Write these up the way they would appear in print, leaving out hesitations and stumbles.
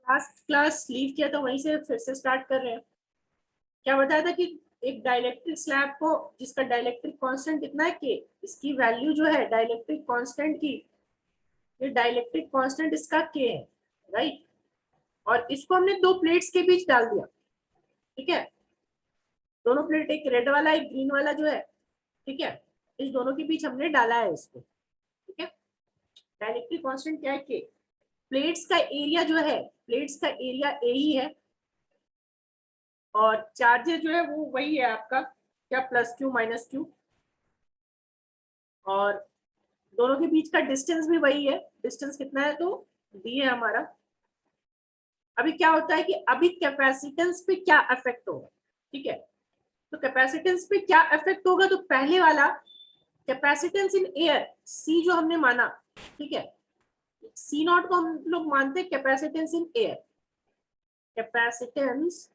Last class leave किया तो वहीं से फिर से स्टार्ट कर रहे हैं। क्या बताया था कि एक डाइलेक्ट्रिक स्लैब को जिसका डाइलेक्ट्रिक कांस्टेंट कितना है के, इसकी वैल्यू जो है डाइलेक्ट्रिक कांस्टेंट की, ये डाइलेक्ट्रिक कांस्टेंट इसका के है, राइट। और इसको हमने दो प्लेट्स के बीच डाल दिया, ठीक है। दोनों प्लेट, एक रेड वाला एक ग्रीन वाला जो है, ठीक है, इस दोनों के बीच हमने डाला है इसको, ठीक है। डाइलेक्ट्रिक कांस्टेंट क्या है के। प्लेट्स का एरिया जो है, प्लेट्स का एरिया ए ही है, और चार्जेस जो है वो वही है आपका, क्या, प्लस क्यू माइनस क्यू, और दोनों के बीच का डिस्टेंस भी वही है। डिस्टेंस कितना है, तो डी है हमारा। अभी क्या होता है कि अभी कैपेसिटेंस पे क्या इफेक्ट होगा, ठीक है। तो कैपेसिटेंस पे क्या इफेक्ट होगा, तो पहले वाला कैपेसिटेंस इन एयर सी जो हमने माना, ठीक है, सी नॉट को हम लोग मानते हैं कैपेसिटेंस इन एयर। कैपेसिटेंस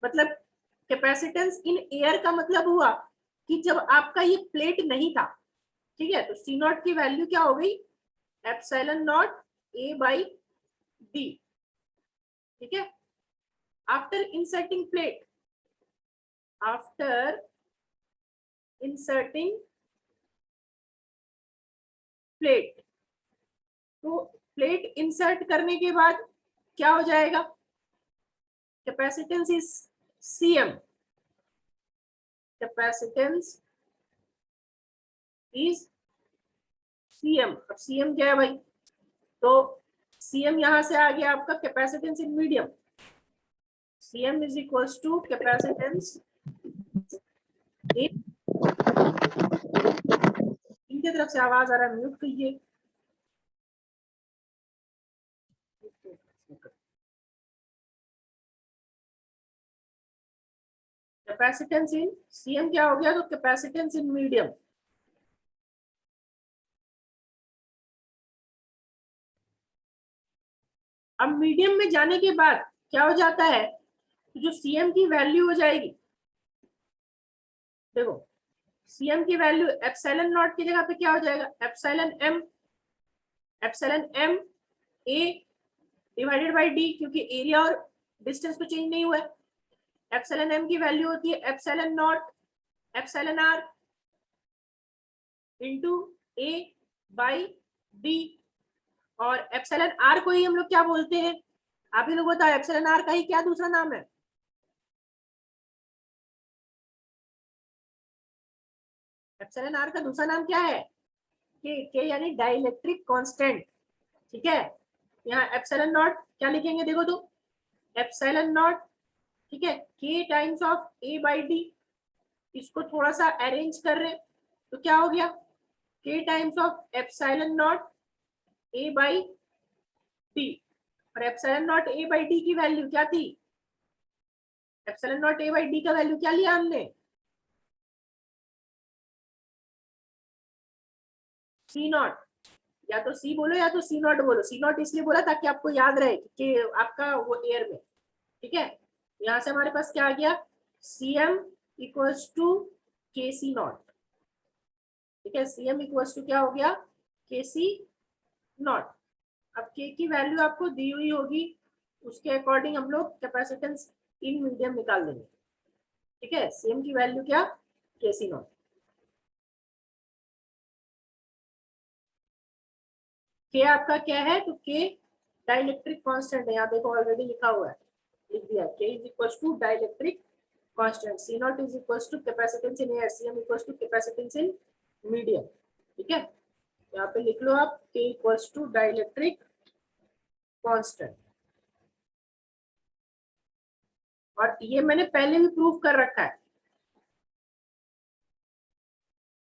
मतलब, कैपेसिटेंस इन एयर का मतलब हुआ कि जब आपका ये प्लेट नहीं था, ठीक है, तो सी नॉट की वैल्यू क्या हो गई, epsilon naught A by D, ठीक है। After inserting plate, after inserting plate, तो प्लेट इंसर्ट करने के बाद क्या हो जाएगा, capacitance is CM, capacitance is CM. अब सीएम क्या है भाई, तो सीएम यहां से आ गया आपका capacitance in medium, CM is equals to capacitance in, इनके तरफ से आवाज आ रहा है, म्यूट कीजिए। कैपेसिटेंस इन सीएम क्या हो गया, तो कैपेसिटेंस इन मीडियम। अब मीडियम में जाने के बाद क्या हो जाता है, तो जो सीएम की वैल्यू हो जाएगी, देखो सीएम की वैल्यू एप्सिलॉन नॉट की जगह पे क्या हो जाएगा, epsilon M, epsilon M A divided by D, क्योंकि एरिया और डिस्टेंस तो चेंज नहीं हुआ है। एप्सिलॉन एम की वैल्यू होती है epsilon not epsilon R into A by D, और एप्सिलॉन आर को ही हम लोग क्या बोलते हैं, आप ही लोग बताओ, एप्सिलॉन आर का ही क्या दूसरा नाम है, एप्सिलॉन आर का दूसरा नाम क्या है, के यानी डाइलेक्ट्रिक कांस्टेंट, ठीक है। यहाँ एप्सिलॉन नॉट क्या लिखेंगे, देखो तो एप्सिलॉन नॉट, ठीक है, के times of A by D, इसको थोड़ा सा अरेंज कर रहे तो क्या हो गया, K times of epsilon naught A by D, और epsilon naught A by D की वैल्यू क्या थी, epsilon naught A by D का वैल्यू क्या लिया हमने, सी नॉट, या तो सी बोलो या तो सी नॉट बोलो। सी नॉट इसलिए बोला ताकि आपको याद रहे कि आपका वो एयर में, ठीक है। यहाँ से हमारे पास क्या आ गया, सी एम इक्वल्स टू के सी नॉट, ठीक है, सी एम इक्वल्स टू क्या हो गया, के सी नॉट। अब के की वैल्यू आपको दी हुई होगी, उसके अकॉर्डिंग हम लोग कैपेसिटेंस इन मीडियम निकाल देंगे, ठीक है। सी एम की वैल्यू क्या, के सी नॉट। के आपका क्या है, तो के डाइलेक्ट्रिक कांस्टेंट है, यहाँ देखो ऑलरेडी लिखा हुआ है, लिख दिया, K is equals to dielectric constant, C not is equals to capacitance in air, C M equals to capacitance in medium, ठीक है। यहाँ पे लिख लो आप, के इक्वल्स टू डाइलेक्ट्रिक कांस्टेंट, और ये मैंने पहले भी प्रूव कर रखा है,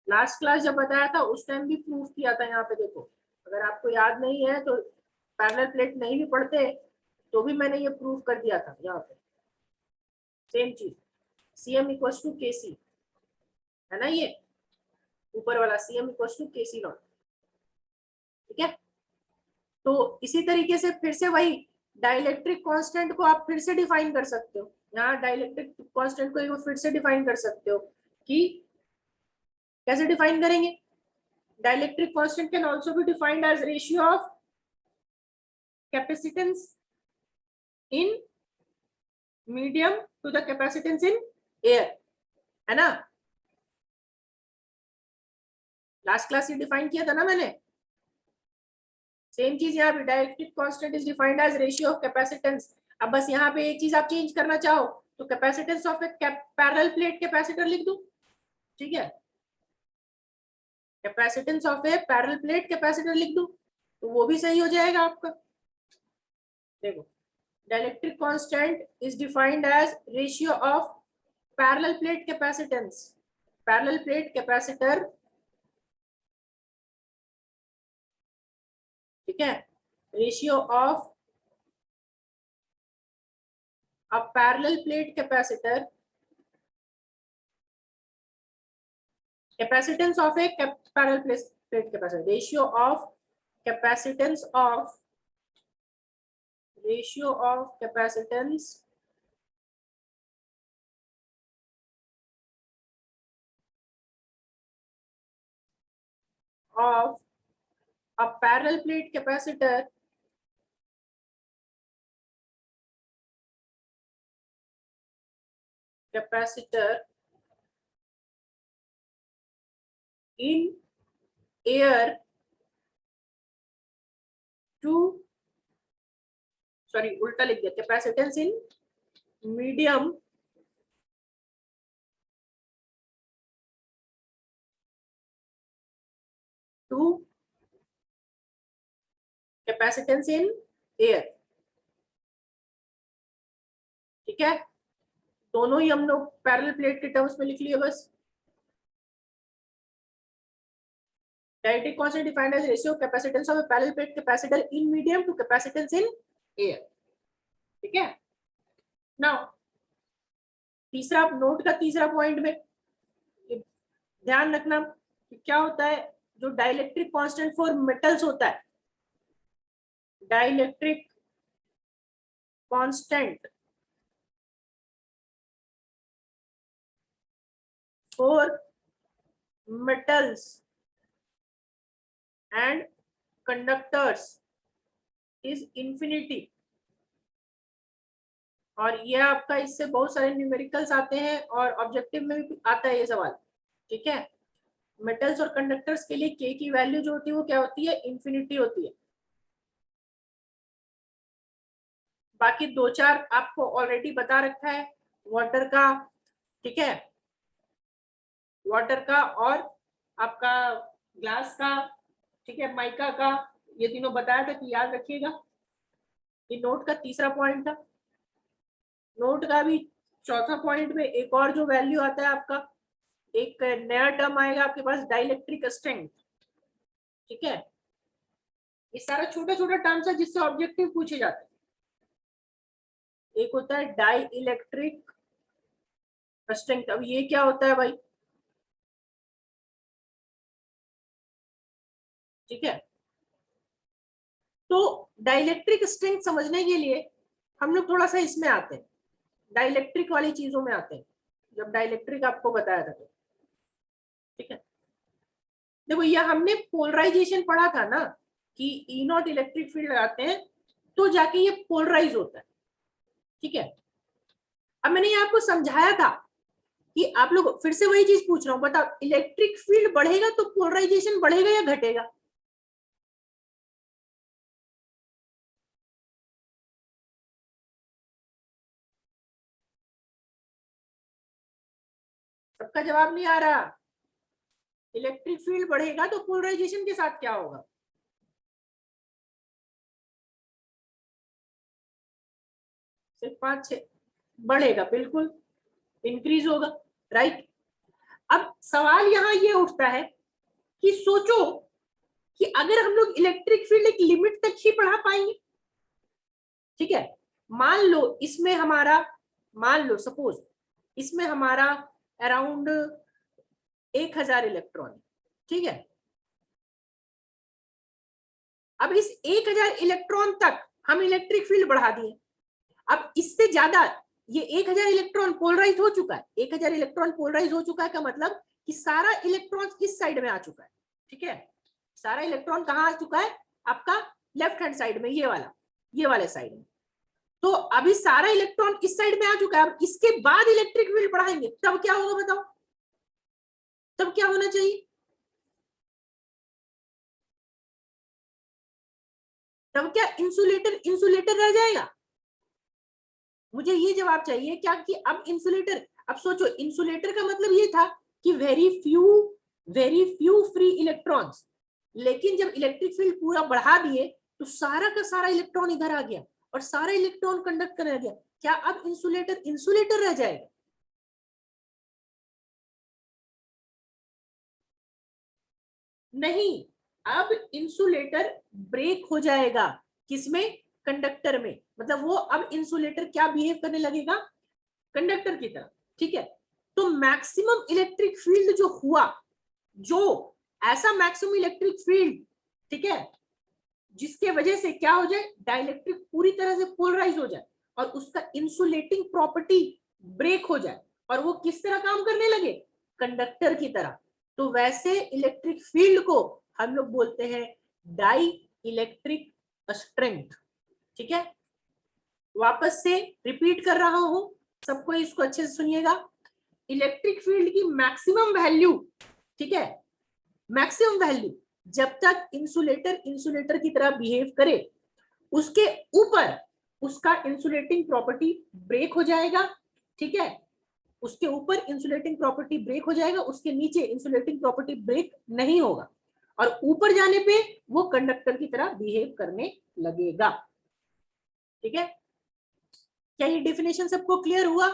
लास्ट क्लास जब बताया था उस टाइम भी प्रूव किया था। यहाँ पे देखो, अगर आपको याद नहीं है तो पैरेलल प्लेट नहीं भी पढ़ते तो भी मैंने ये प्रूव कर दिया था। यहाँ पे सेम चीज, सी एम इक्वल टू के सी है ना, ये ऊपर वाला सी एम इक्वल टू के सी नॉट, ठीक है। तो इसी तरीके से फिर से वही डाइलेक्ट्रिक कांस्टेंट को आप फिर से डिफाइन कर सकते हो, यहाँ डाइलेक्ट्रिक कांस्टेंट को फिर से डिफाइन कर सकते हो कि कैसे डिफाइन करेंगे, dielectric constant can also be defined as ratio of capacitance in medium to the capacitance in air, है ना। लास्ट क्लास से डिफाइन किया था ना मैंने। सेम चीज यहाँ पे, dielectric constant is defined as ratio of capacitance. अब बस यहाँ पे एक चीज आप चेंज करना चाहो तो capacitance of A parallel plate capacitor लिख दो, ठीक है। Capacitance of A parallel plate capacitor लिख दो तो वो भी सही हो जाएगा आपका। देखो, dielectric constant is defined as ratio of parallel plate capacitance, parallel plate capacitor, ठीक है, ratio of a parallel plate capacitor, capacitance of a parallel plate capacitor, ratio of capacitance of capacitance of a parallel plate capacitor in air to, sorry उल्टा लिख दिया, capacitance in medium to capacitance in air, ठीक है। दोनों ही हम लोग parallel plate के terms में लिख लिए बस। Dielectric constant defined as ratio of capacitance of a parallel plate capacitor in medium to capacitance in air, ठीक है। नाउ तीसरा नोट का तीसरा पॉइंट में ध्यान रखना कि क्या होता है, जो डाइलेक्ट्रिक कांस्टेंट फॉर मेटल्स होता है, dielectric constant for metals and conductors is infinity. और ये आपका इससे बहुत सारे न्यूमेरिकल्स आते हैं और ऑब्जेक्टिव में भी आता है ये सवाल, ठीक है। मेटल्स और कंडक्टर्स के लिए के की वैल्यू जो होती है वो क्या होती है, इंफिनिटी होती है। बाकी दो चार आपको ऑलरेडी बता रखा है, वाटर का, ठीक है, वाटर का और आपका ग्लास का, ठीक है, माइका का, ये तीनों बताया था कि याद रखिएगा। ये नोट का तीसरा पॉइंट था। नोट का भी चौथा पॉइंट में एक और जो वैल्यू आता है आपका, एक नया टर्म आएगा आपके पास, डाइलेक्ट्रिक स्ट्रेंथ, ठीक है। ये सारा छोटा छोटा टर्म्स है जिससे ऑब्जेक्टिव पूछे जाते हैं। एक होता है डाई इलेक्ट्रिक स्ट्रेंथ। अब ये क्या होता है भाई, ठीक है। तो डाइलेक्ट्रिक स्ट्रेंथ समझने के लिए हम लोग थोड़ा सा इसमें आते हैं, डाइलेक्ट्रिक वाली चीजों में आते हैं, जब डाइलेक्ट्रिक आपको बताया था तो, ठीक है। देखो ये हमने पोलराइजेशन पढ़ा था ना कि ई नॉट इलेक्ट्रिक फील्ड लगाते हैं तो जाके ये पोलराइज होता है, ठीक है। अब मैंने ये आपको समझाया था कि आप लोग, फिर से वही चीज पूछ रहा हूं, बताओ इलेक्ट्रिक फील्ड बढ़ेगा तो पोलराइजेशन बढ़ेगा या घटेगा? सबका जवाब नहीं आ रहा। इलेक्ट्रिक फील्ड बढ़ेगा तो पोलराइजेशन के साथ क्या होगा? सिर्फ 5-6 बढ़ेगा, बिल्कुल इंक्रीज होगा, राइट। अब सवाल यहाँ ये उठता है कि सोचो कि अगर हम लोग इलेक्ट्रिक फील्ड एक लिमिट तक ही पढ़ा पाएंगे, ठीक है। मान लो इसमें हमारा, मान लो सपोज इसमें हमारा अराउंड 1000 इलेक्ट्रॉन, ठीक है। अब इस 1000 इलेक्ट्रॉन तक हम इलेक्ट्रिक फील्ड बढ़ा दिए। अब इससे ज्यादा, ये 1000 इलेक्ट्रॉन पोलराइज हो चुका है, 1000 इलेक्ट्रॉन पोलराइज हो चुका है का मतलब कि सारा इलेक्ट्रॉन इस साइड में आ चुका है, ठीक है। सारा इलेक्ट्रॉन कहाँ आ चुका है आपका, लेफ्ट हैंड साइड में, ये वाले साइड में, तो अभी सारा इलेक्ट्रॉन इस साइड में आ चुका है, अब इसके बाद इलेक्ट्रिक फील्ड बढ़ाएंगे तब क्या होगा बताओ, तब क्या होना चाहिए, तब क्या इंसुलेटर इंसुलेटर रह जाएगा? मुझे ये जवाब चाहिए क्या कि अब इंसुलेटर, अब सोचो इंसुलेटर का मतलब ये था कि वेरी फ्यू फ्री इलेक्ट्रॉन्स, लेकिन जब इलेक्ट्रिक फील्ड पूरा बढ़ा दिए तो सारा का सारा इलेक्ट्रॉन इधर आ गया और सारा इलेक्ट्रॉन कंडक्ट करने गया, क्या अब इंसुलेटर इंसुलेटर रह जाएगा? नहीं, अब इंसुलेटर ब्रेक हो जाएगा, किसमें? कंडक्टर में, मतलब वो अब इंसुलेटर क्या बिहेव करने लगेगा? कंडक्टर की तरह, ठीक है। तो मैक्सिमम इलेक्ट्रिक फील्ड जो हुआ, जो ऐसा मैक्सिमम इलेक्ट्रिक फील्ड, ठीक है, जिसके वजह से क्या हो जाए, डाइलेक्ट्रिक पूरी तरह से पोलराइज हो जाए और उसका इंसुलेटिंग प्रॉपर्टी ब्रेक हो जाए और वो किस तरह काम करने लगे? कंडक्टर की तरह। तो वैसे इलेक्ट्रिक फील्ड को हम लोग बोलते हैं डाई इलेक्ट्रिक स्ट्रेंथ, ठीक है। वापस से रिपीट कर रहा हूं, सबको इसको अच्छे से सुनिएगा। इलेक्ट्रिक फील्ड की मैक्सिमम वैल्यू, ठीक है, मैक्सिमम वैल्यू जब तक इंसुलेटर इंसुलेटर की तरह बिहेव करे, उसके ऊपर उसका इंसुलेटिंग प्रॉपर्टी ब्रेक हो जाएगा, ठीक है, उसके ऊपर इंसुलेटिंग प्रॉपर्टी ब्रेक हो जाएगा, उसके नीचे इंसुलेटिंग प्रॉपर्टी ब्रेक नहीं होगा और ऊपर जाने पे वो कंडक्टर की तरह बिहेव करने लगेगा, ठीक है। क्या ये डेफिनेशन सबको क्लियर हुआ?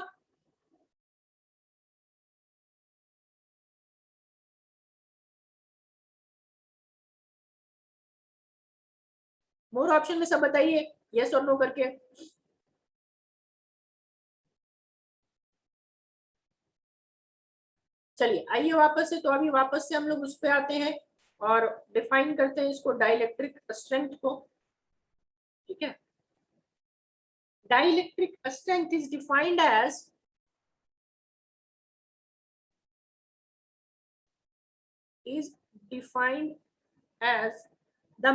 मोर ऑप्शन में सब बताइए यस और नो करके। चलिए आइए वापस से, तो अभी वापस से हम लोग उस पे आते हैं और डिफाइन करते हैं इसको, डाइलेक्ट्रिक स्ट्रेंथ को, ठीक है। Dielectric strength is defined as is defined as the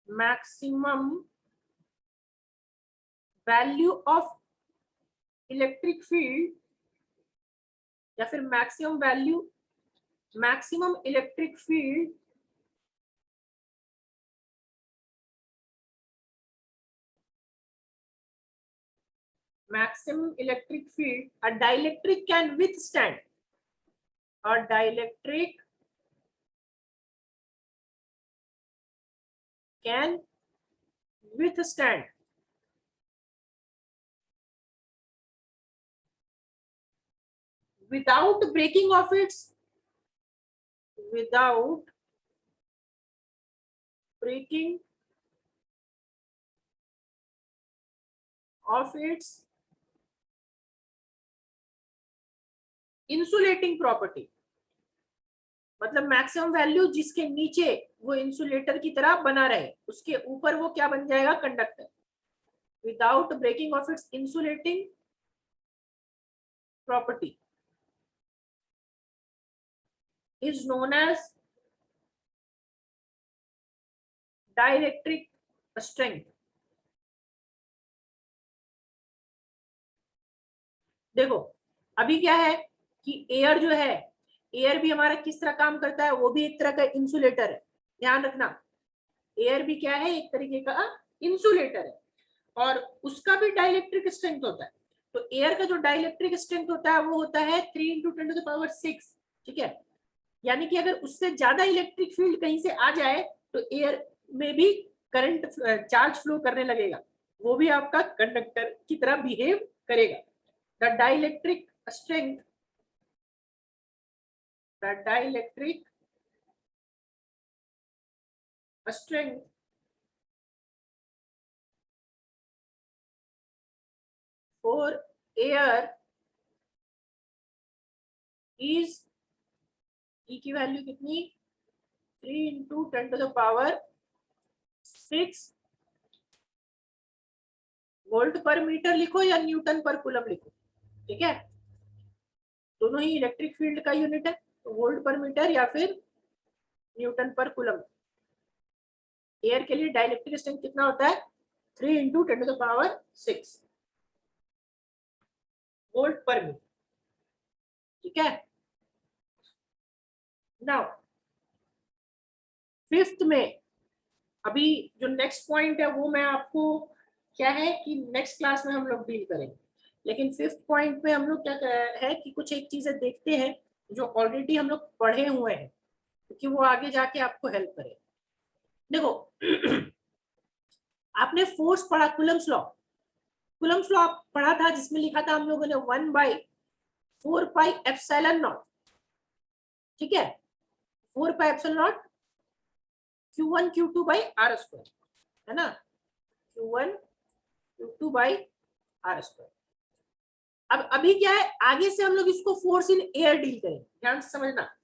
maximum value of electric field या फिर maximum electric field a dielectric can withstand, or dielectric can withstand without breaking of its without breaking of its insulating property, मतलब maximum value जिसके नीचे वो insulator की तरह बना रहे, उसके ऊपर वो क्या बन जाएगा? Conductor. Without breaking of its insulating property is known as dielectric strength. देखो अभी क्या है कि एयर जो है, एयर भी हमारा किस तरह काम करता है, वो भी एक तरह का इंसुलेटर है, ध्यान रखना। एयर भी क्या है? एक तरीके का इंसुलेटर है और उसका भी डाइलेक्ट्रिक स्ट्रेंथ होता है। तो एयर का जो डाइलेक्ट्रिक स्ट्रेंथ होता है वो होता है 3 × 10⁶, ठीक है। यानी कि अगर उससे ज्यादा इलेक्ट्रिक फील्ड कहीं से आ जाए तो एयर में भी करंट चार्ज फ्लो करने लगेगा, वो भी आपका कंडक्टर की तरह बिहेव करेगा। The dielectric strength the dielectric strength for air is E की वैल्यू कितनी? 3 × 10⁶ वोल्ट पर मीटर लिखो या न्यूटन पर कूलम लिखो, ठीक है, दोनों ही इलेक्ट्रिक फील्ड का यूनिट है, तो वोल्ट पर मीटर या फिर न्यूटन पर कूलम। एयर के लिए डाइलेक्ट्रिक स्ट्रेंथ कितना होता है 3 इंटू 10⁶ वोल्ट पर मीटर। ठीक है, नाउ फिफ्थ में अभी जो नेक्स्ट पॉइंट है वो मैं आपको क्या है कि नेक्स्ट क्लास में हम लोग डील करेंगे, लेकिन फिफ्थ पॉइंट में हम लोग क्या है कि कुछ एक चीजें देखते हैं जो ऑलरेडी हम लोग पढ़े हुए हैं, क्योंकि वो आगे जाके आपको हेल्प करे। देखो आपने फोर्स पढ़ा, कूलम्स लॉ, कूलम्स लॉ पढ़ा था जिसमें लिखा था हम लोगों ने 1/4πε0, ठीक है, 4πε0 Q1 Q2 by r², है ना, Q1 Q2 by r²। अब अभी क्या है, आगे से हम लोग इसको फोर्स इन एयर डील करेंगे, ध्यान से समझना।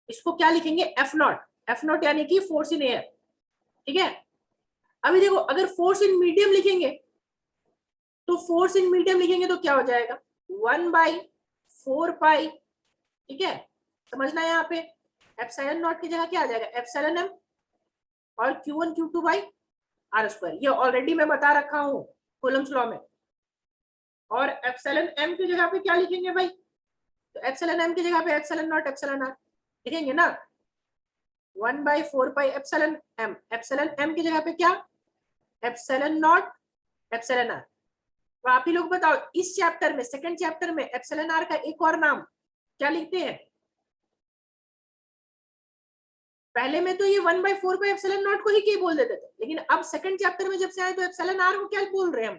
इसको क्या लिखेंगे F0, F0 यानी कि फोर्स इन एयर, ठीक है। अभी देखो अगर फोर्स इन मीडियम लिखेंगे तो फोर्स इन मीडियम लिखेंगे तो क्या हो जाएगा 1/4π, ठीक है, समझना है यहाँ पे एप्सिलॉन नॉट की जगह क्या आ जाएगा एप्सिलॉन m और Q1 Q2 by r²। ये ऑलरेडी मैं बता रखा हूँ कूलम्स लॉ में। और एप्सिलॉन m की जगह पे क्या लिखेंगे भाई, तो एप्सिलॉन m की जगह पे एप्सिलॉन नॉट एप्सिलॉन r लिखेंगे ना, 1/4π एप्सिलॉन m, एप्सिलॉन m की जगह पे क्या एप्सिलॉन नॉट एप्सिलॉन r। तो आप ही लोग बताओ इस चैप्टर में, सेकंड चैप्टर में एप्सिलॉन r का एक और नाम क्या लिखते हैं, पहले में तो ये 1/4π एप्सिलॉन नॉट को ही क्या बोल देते थे, लेकिन अब सेकंड चैप्टर में जब से आए तो एप्सिलॉन r को क्या बोल रहे हैं हम,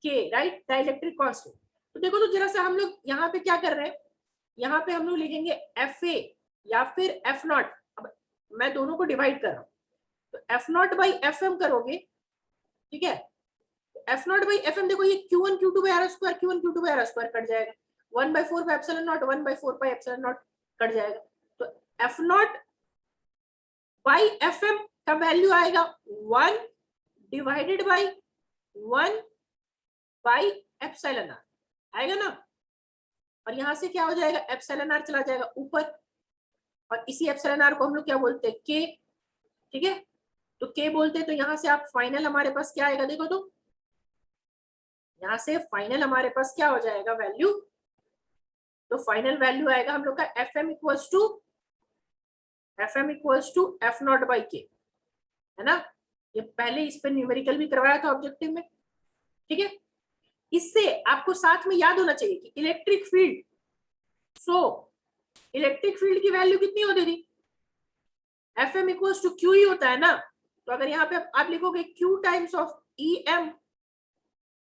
के, राइट, डाइलेक्ट्रिक कांस्टेंट। तो देखो तो जरा सा हम लोग यहाँ पे क्या कर रहे हैं, यहाँ पे हम लोग लिखेंगे FA या फिर F0। अब मैं दोनों को डिवाइड कर रहा हूँ, तो F0/FM करोगे, ठीक है, F0/FM देखो ये Q1 Q2 by r² Q1 Q2 by r² cut जाएगा, 1/4 epsilon not 1/4 epsilon not cut जाएगा, तो F0/FM का वैल्यू आएगा 1 डिवाइडेड बाई 1/εr आएगा ना, और यहां से क्या हो जाएगा εr चला जाएगा ऊपर, और इसी εr को हम लोग क्या बोलते हैं k, ठीक है, तो k बोलते हैं। तो यहां से आप फाइनल हमारे पास क्या आएगा, देखो तो यहां से फाइनल हमारे पास क्या हो जाएगा वैल्यू, तो फाइनल वैल्यू आएगा हम लोग का FM इक्वल्स टू F0/k, है ना। ये पहले इस पे न्यूमेरिकल भी करवाया था ऑब्जेक्टिव में, ठीक है। इससे आपको साथ में याद होना चाहिए कि इलेक्ट्रिक फील्ड, इलेक्ट्रिक फील्ड की वैल्यू कितनी होती थी, FM इक्वल्स टू Q ही होता है ना। तो अगर यहाँ पे आप लिखोगे Q times of EM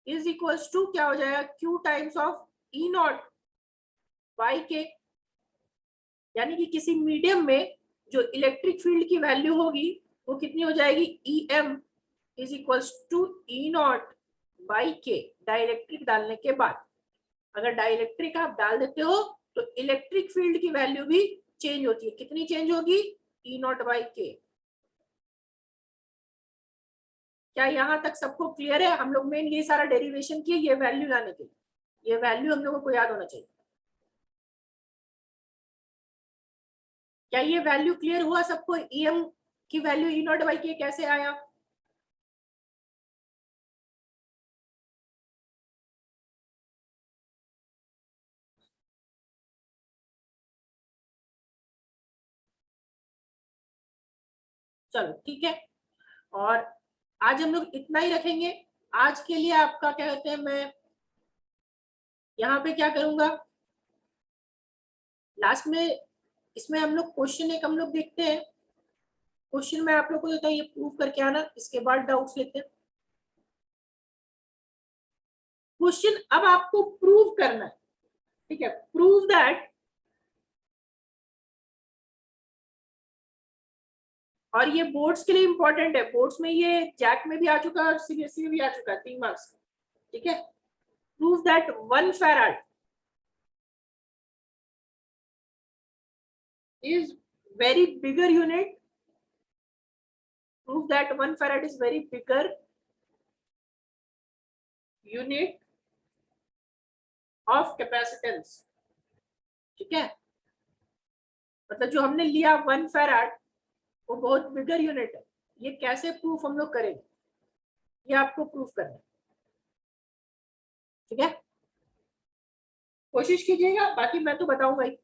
is equals to क्या हो जाएगा Q टाइम्स ऑफ E0/k, यानी कि किसी मीडियम में जो इलेक्ट्रिक फील्ड की वैल्यू होगी वो कितनी हो जाएगी EM is equals to E0/k, dielectric डालने के बाद। अगर डाइलेक्ट्रिक आप डाल देते हो तो इलेक्ट्रिक फील्ड की वैल्यू भी चेंज होती है, कितनी चेंज होगी E0/k। क्या यहाँ तक सबको क्लियर है, हम लोग मेन ये सारा डेरिवेशन किए ये वैल्यू लाने के लिए, ये वैल्यू हम लोगों को याद होना चाहिए। क्या ये वैल्यू क्लियर हुआ सबको, EM की वैल्यू E0/k कैसे आया, चलो ठीक है। और आज हम लोग इतना ही रखेंगे, आज के लिए आपका क्या कहते हैं, मैं यहाँ पे क्या करूंगा लास्ट में, इसमें हम लोग क्वेश्चन एक हम लोग देखते हैं, क्वेश्चन में आप लोग को देता है, ये प्रूव करके आना, इसके बाद डाउट्स लेते हैं। क्वेश्चन अब आपको प्रूव करना है, ठीक है, प्रूव दैट, और ये बोर्ड्स के लिए इंपॉर्टेंट है, बोर्ड्स में ये जैक में भी आ चुका है और सीबीएसई में भी आ चुका है 3 मार्क्स, ठीक है। Prove that 1 farad is very bigger unit, prove that 1 farad is very bigger unit of capacitance, ठीक है, मतलब जो हमने लिया 1 फैराड वो बहुत बिगर यूनिट है। ये कैसे प्रूफ हम लोग करेंगे, ये आपको प्रूफ करना है। ठीक है, कोशिश कीजिएगा, बाकी मैं तो बताऊंगा ही।